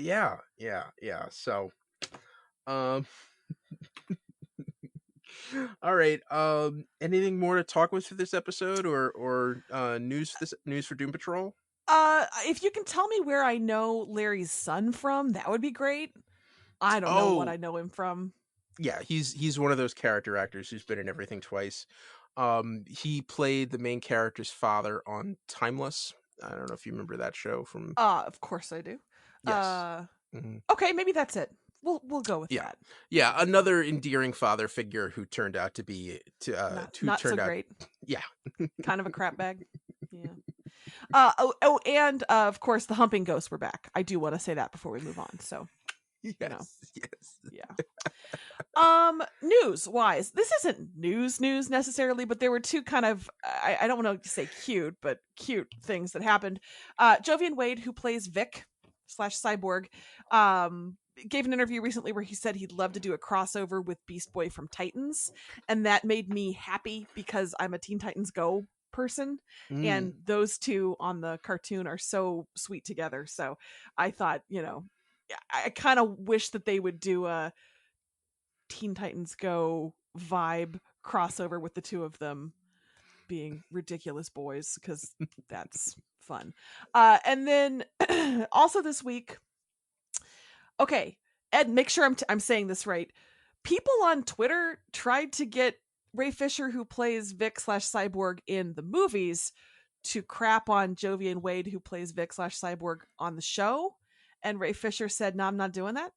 yeah. So, um, all right. Anything more to talk with for this episode, or news for Doom Patrol?
If you can tell me where I know Larry's son from, that would be great. I don't know what
Oh,
I know him from.
yeah, he's one of those character actors who's been in everything twice. He played the main character's father on Timeless. I don't know if you remember that show from.
Of course I do.
Yes. Mhm.
Okay, maybe that's it. We'll go with
Yeah,
that.
yeah, another endearing father figure who turned out to be
Not so
turned out.
great.
Yeah.
Kind of a crap bag. Yeah. And of course the humping ghosts were back. I do want to say that before we move on. So,
Yes.
yeah. News wise, this isn't news necessarily, but there were two kind of I don't want to say cute, but cute things that happened. Jovian Wade, who plays Vic / Cyborg, gave an interview recently where he said he'd love to do a crossover with Beast Boy from Titans, and that made me happy because I'm a Teen Titans Go person, and those two on the cartoon are so sweet together. So I thought, I kind of wish that they would do a Teen Titans Go vibe crossover with the two of them being ridiculous boys, because that's fun. And then also this week, okay, Ed, make sure I'm saying this right. People on Twitter tried to get Ray Fisher, who plays Vic / Cyborg in the movies, to crap on Jovian Wade, who plays Vic / Cyborg on the show. And Ray Fisher said, "No, I'm not doing that."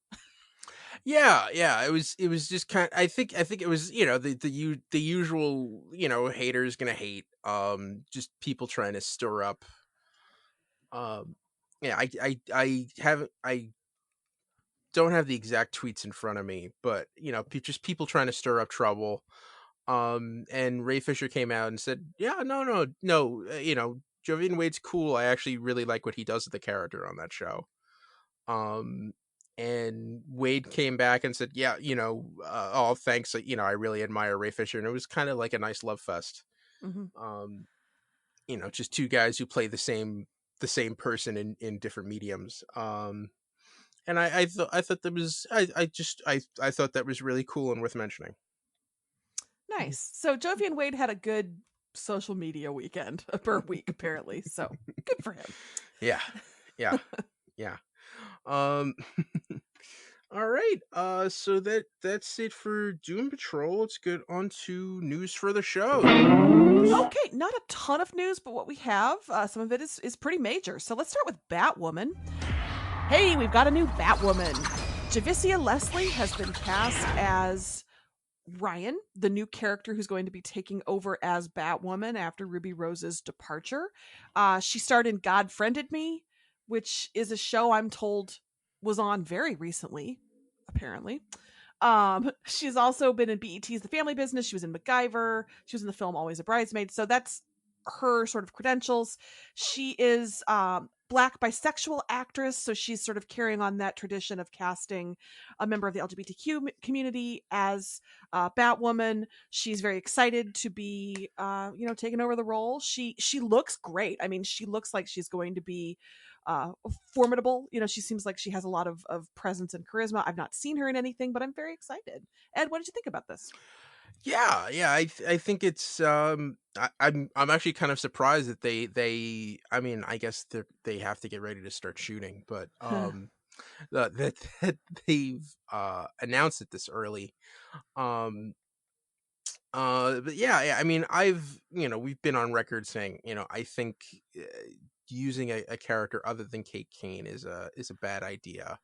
Yeah. It was just kind. I think it was the usual haters gonna hate. Just people trying to stir up. Yeah. I don't have the exact tweets in front of me, but just people trying to stir up trouble. And Ray Fisher came out and said, "Yeah, no, Jovian Wade's cool. I actually really like what he does with the character on that show." Um, and Wade came back and said, "Yeah, oh, thanks. I really admire Ray Fisher," and it was kind of like a nice love fest.
Mm-hmm.
Just two guys who play the same person in different mediums. And I thought that was I thought that was really cool and worth mentioning.
Nice. So Jovian Wade had a good social media weekend per week, apparently. So good for him.
Yeah. Um all right. So that's it for Doom Patrol. Let's get on to news for the show.
Okay, not a ton of news, but what we have, some of it is pretty major. So let's start with Batwoman. Hey, we've got a new Batwoman. Javicia Leslie has been cast as Ryan, the new character who's going to be taking over as Batwoman after Ruby Rose's departure. She starred in God Friended Me, which is a show I'm told was on very recently, apparently. She's also been in BET's The Family Business. She was in MacGyver. She was in the film Always a Bridesmaid. So that's her sort of credentials. She is Black bisexual actress, so she's sort of carrying on that tradition of casting a member of the LGBTQ community as Batwoman. She's very excited to be, taking over the role. She looks great. I mean, she looks like she's going to be formidable. She seems like she has a lot of presence and charisma. I've not seen her in anything, but I'm very excited. Ed, what did you think about this?
Yeah. I think it's I'm actually kind of surprised that they I mean, I guess they have to get ready to start shooting, but that they've announced it this early. Um but yeah, I mean, we've been on record saying, I think using a character other than Kate Kane is a bad idea.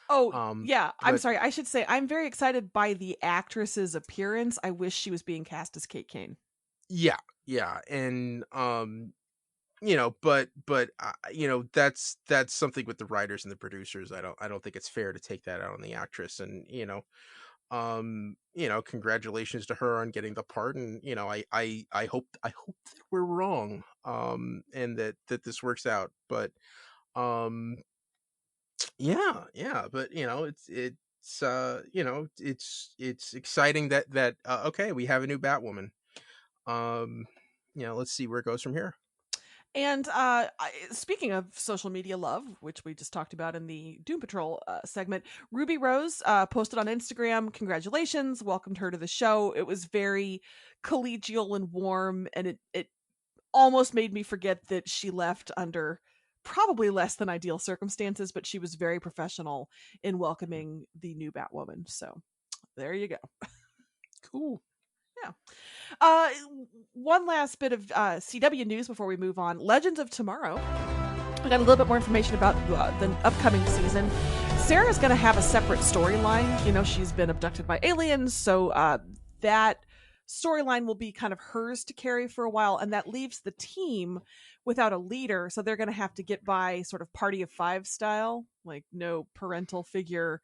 Oh, yeah. I'm
But
sorry. I should say I'm very excited by the actress's appearance. I wish she was being cast as Kate Kane.
yeah, and but that's something with the writers and the producers. I don't think it's fair to take that out on the actress, and Congratulations to her on getting the part, and I hope that we're wrong, and that this works out. But um, yeah, but it's exciting that okay, we have a new Batwoman. Um, let's see where it goes from here.
And speaking of social media love, which we just talked about in the Doom Patrol segment, Ruby Rose posted on Instagram, congratulations, welcomed her to the show. It was very collegial and warm, and it almost made me forget that she left under probably less than ideal circumstances, but she was very professional in welcoming the new Batwoman. So there you go.
Cool.
Yeah. Uh, One last bit of CW news before we move on. Legends of Tomorrow. We got a little bit more information about the upcoming season. Sarah's going to have a separate storyline. You know, she's been abducted by aliens, so that storyline will be kind of hers to carry for a while, and that leaves the team without a leader. So they're going to have to get by sort of Party of Five style, like no parental figure.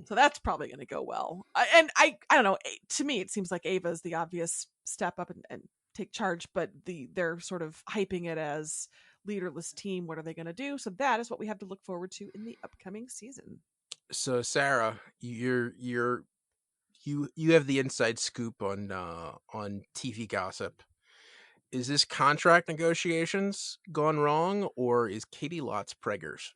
So that's probably going to go well. I don't know. To me, it seems like Ava is the obvious step up and take charge, but they're sort of hyping it as leaderless team. What are they going to do? So that is what we have to look forward to in the upcoming season.
So Sarah, you have the inside scoop on TV gossip. Is this contract negotiations gone wrong, or is Katie Lott's preggers?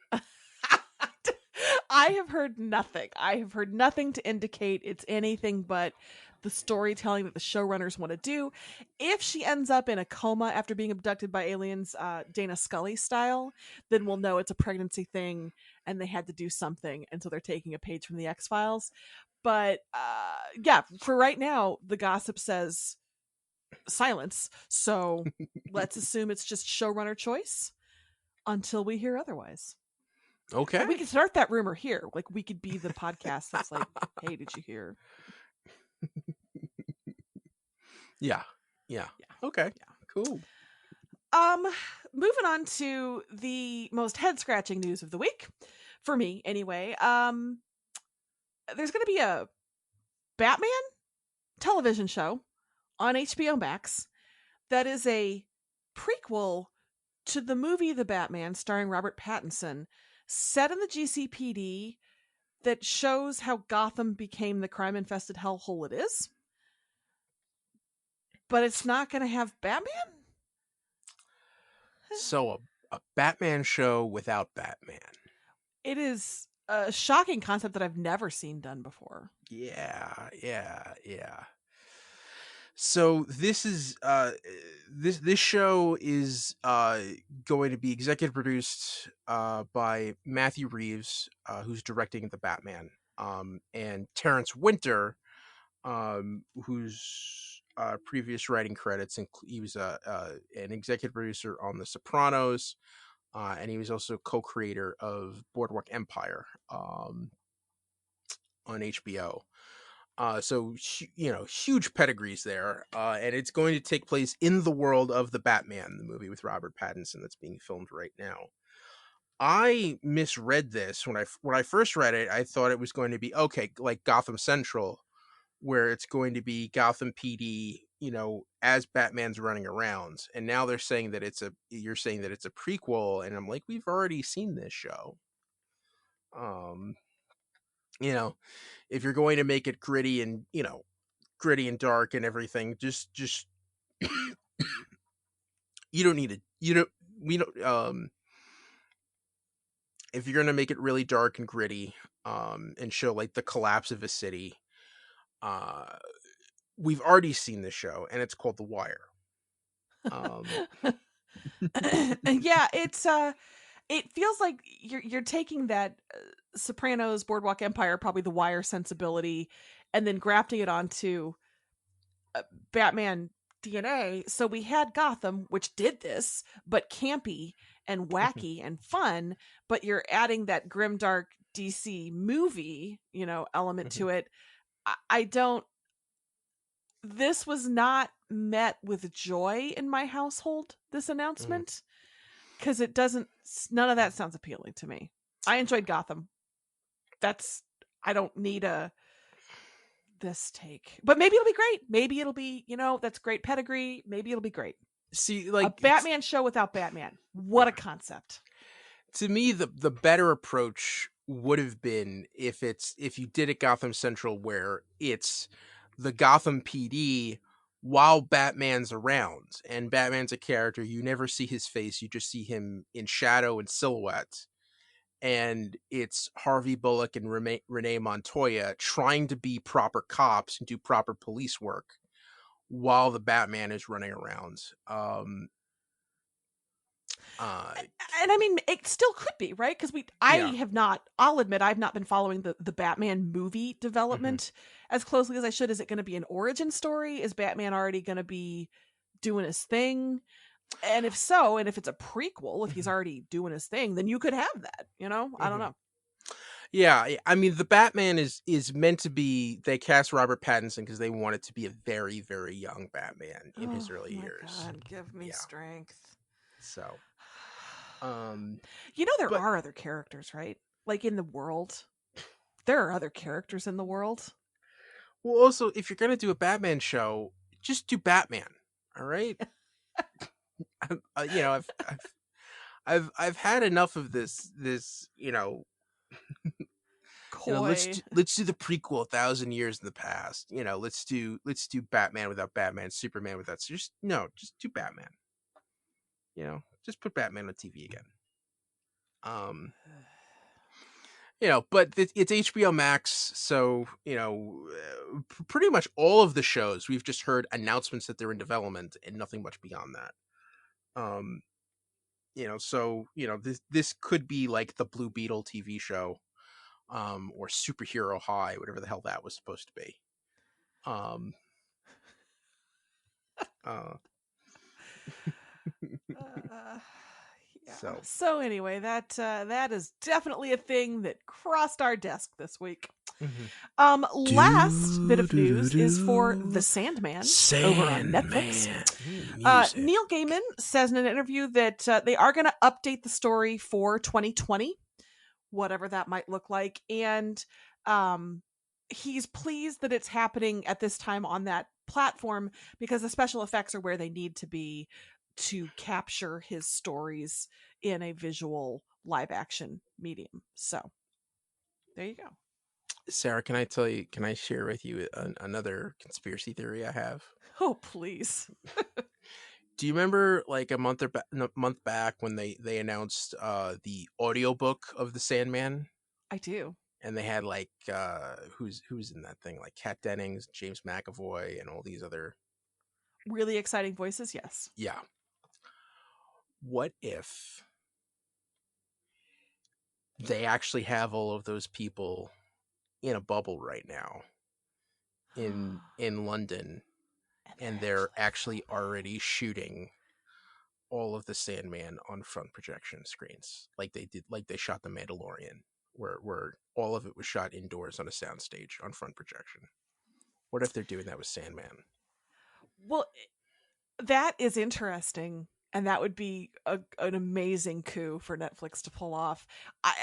I have heard nothing. I have heard nothing to indicate it's anything but the storytelling that the showrunners want to do. If she ends up in a coma after being abducted by aliens, Dana Scully style, then we'll know it's a pregnancy thing and they had to do something. And so they're taking a page from the X-Files. But yeah, for right now, the gossip says silence. So let's assume it's just showrunner choice until we hear otherwise.
Okay.
We could start that rumor here. Like, we could be the podcast that's like, hey, did you hear?
Yeah. Okay. Yeah. Cool.
Moving on to the most head-scratching news of the week, for me anyway. There's going to be a Batman television show on HBO Max that is a prequel to the movie The Batman, starring Robert Pattinson, set in the GCPD, that shows how Gotham became the crime-infested hellhole it is. But it's not going to have Batman?
So a Batman show without Batman.
It is a shocking concept that I've never seen done before.
Yeah. So this is this show is going to be executive produced by Matthew Reeves, who's directing the Batman, and Terrence Winter, whose previous writing credits he was an executive producer on The Sopranos, and he was also co-creator of Boardwalk Empire on HBO. So huge pedigrees there, and it's going to take place in the world of the Batman, the movie with Robert Pattinson that's being filmed right now. I misread this when I first read it. I thought it was going to be like Gotham Central, where it's going to be Gotham PD, as Batman's running around. And now they're saying that you're saying that it's a prequel, and I'm like, we've already seen this show. If you're going to make it gritty and dark and everything, just you don't need to, we don't, if you're going to make it really dark and gritty, and show like the collapse of a city, we've already seen this show, and it's called The Wire.
Yeah, it's it feels like you're taking that Sopranos, Boardwalk Empire, probably The Wire sensibility, and then grafting it onto Batman DNA. So we had Gotham, which did this, but campy and wacky and fun, but you're adding that grimdark DC movie, element to it. I don't. This was not met with joy in my household, this announcement, because none of that sounds appealing to me. I enjoyed Gotham. I don't need a this take. But maybe it'll be great. Maybe it'll be, that's great pedigree. Maybe it'll be great.
See,
A Batman show without Batman. What a concept.
To me, the better approach would have been if you did it Gotham Central, where it's the Gotham PD while Batman's around, and Batman's a character, you never see his face, you just see him in shadow and silhouette, and it's Harvey Bullock and Renee Montoya trying to be proper cops and do proper police work while the Batman is running around.
And I mean, it still could be, right? Because I'll admit, I've not been following the Batman movie development as closely as I should. Is it going to be an origin story? Is Batman already going to be doing his thing? And if so, and if it's a prequel, if he's already doing his thing, then you could have that, I don't know.
Yeah, I mean, the Batman is meant to be, they cast Robert Pattinson because they want it to be a very, very young Batman in his early years.
God, give me strength.
So,
there are other characters, right? Like in the world, there are other characters in the world.
Well, also, if you're gonna do a Batman show, just do Batman. All right. I've had enough of this. Let's do the prequel 1,000 years in the past. Let's do Batman without Batman, Superman without. Just do Batman. Just put Batman on TV again. But it's HBO Max, so pretty much all of the shows we've just heard announcements that they're in development and nothing much beyond that. This could be like the Blue Beetle TV show, or Superhero High, whatever the hell that was supposed to be.
So anyway, that is definitely a thing that crossed our desk this week. Last bit of news is for the Sandman over on Netflix. Neil Gaiman says in an interview that they are going to update the story for 2020, whatever that might look like, and he's pleased that it's happening at this time on that platform because the special effects are where they need to be to capture his stories in a visual live action medium. So there you go.
Sarah, can I share with you another conspiracy theory I have?
Oh, please.
Do you remember like a month back when they announced the audiobook of the Sandman?
I do.
And they had like who's in that thing, like Kat Dennings, James McAvoy, and all these other
really exciting voices. Yes.
Yeah. What if they actually have all of those people in a bubble right now in London, and they're actually already shooting all of the Sandman on front projection screens, like they shot The Mandalorian, where all of it was shot indoors on a soundstage on front projection? What if they're doing that with Sandman?
Well, that is interesting. And that would be an amazing coup for Netflix to pull off.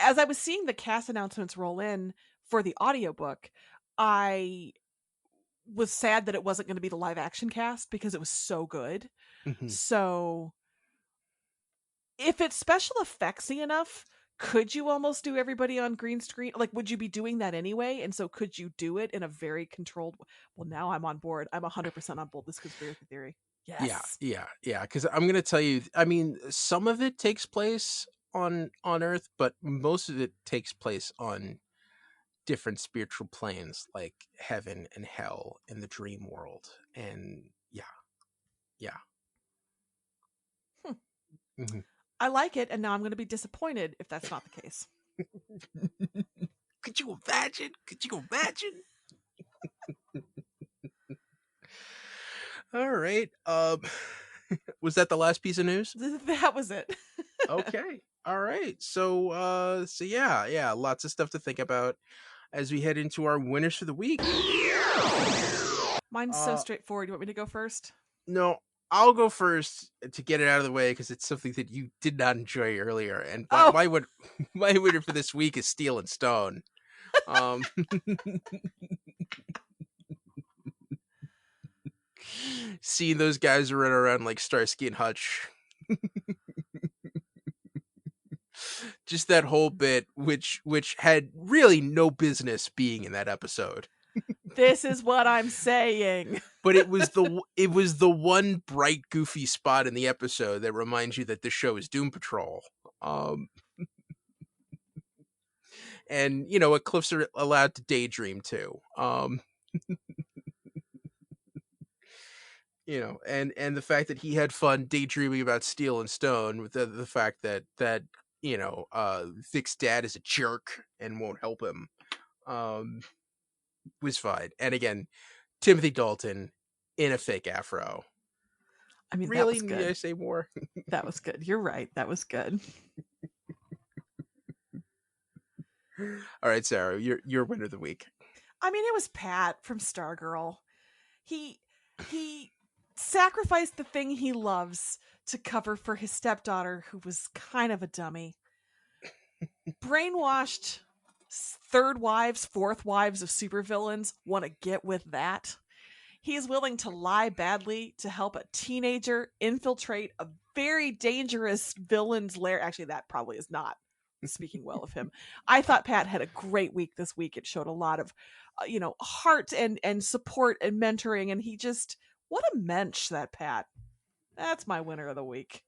As I was seeing the cast announcements roll in for the audiobook, I was sad that it wasn't going to be the live action cast because it was so good. Mm-hmm. So if it's special effectsy enough, could you almost do everybody on green screen? Like, would you be doing that anyway? And so could you do it in a very controlled... Well, now I'm on board. I'm 100% on board this conspiracy theory. Yes.
Yeah. Because I'm going to tell you, I mean, some of it takes place on Earth, but most of it takes place on different spiritual planes, like heaven and hell and the dream world. And yeah.
Mm-hmm. I like it, and now I'm going to be disappointed if that's not the case.
Could you imagine? All right. Was that the last piece of news?
That was it.
Okay. All right. So yeah, lots of stuff to think about as we head into our winners for the week.
Mine's so straightforward. You want me to go first?
No, I'll go first to get it out of the way because it's something that you did not enjoy earlier. And my winner for this week is Steel and Stone. Seeing those guys run around like Starsky and Hutch. Just that whole bit, which had really no business being in that episode.
This is what I'm saying.
But it was the one bright, goofy spot in the episode that reminds you that this show is Doom Patrol. And Cliffs are allowed to daydream too. And the fact that he had fun daydreaming about Steel and Stone, with the fact that Vic's dad is a jerk and won't help him, was fine. And again, Timothy Dalton in a fake afro.
I mean,
really?
That was good.
Need I say more?
That was good. You're right. That was good.
All right, Sarah, your winner of the week.
I mean, it was Pat from Stargirl. He sacrificed the thing he loves to cover for his stepdaughter, who was kind of a dummy. Brainwashed third wives, fourth wives of supervillains want to get with that. He is willing to lie badly to help a teenager infiltrate a very dangerous villain's lair. Actually, that probably is not speaking well of him. I thought Pat had a great week this week. It showed a lot of, heart and support and mentoring. And he just, what a mensch, that Pat. That's my winner of the week.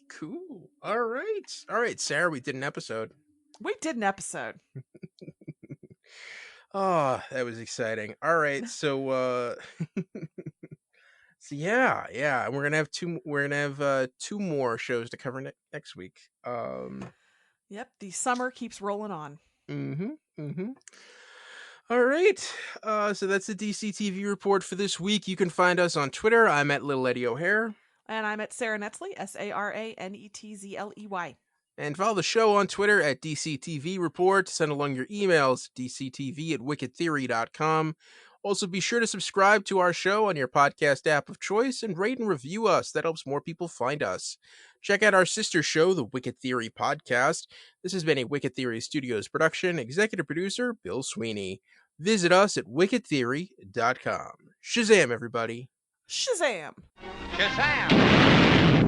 Cool. All right, Sarah, we did an episode. Oh, that was exciting. All right, so so yeah, and we're gonna have two more shows to cover next week.
Yep, the summer keeps rolling on.
All right, so that's the DC TV report for this week. You can find us on Twitter. I'm at Little Eddie O'Hare.
And I'm at Sara Netzley, SaraNetzley.
And follow the show on Twitter at DCTV Report. Send along your emails, dctv@wickedtheory.com. Also, be sure to subscribe to our show on your podcast app of choice and rate and review us. That helps more people find us. Check out our sister show, the Wicked Theory Podcast. This has been a Wicked Theory Studios production. Executive producer, Bill Sweeney. Visit us at wickedtheory.com. Shazam, everybody.
Shazam!
Shazam!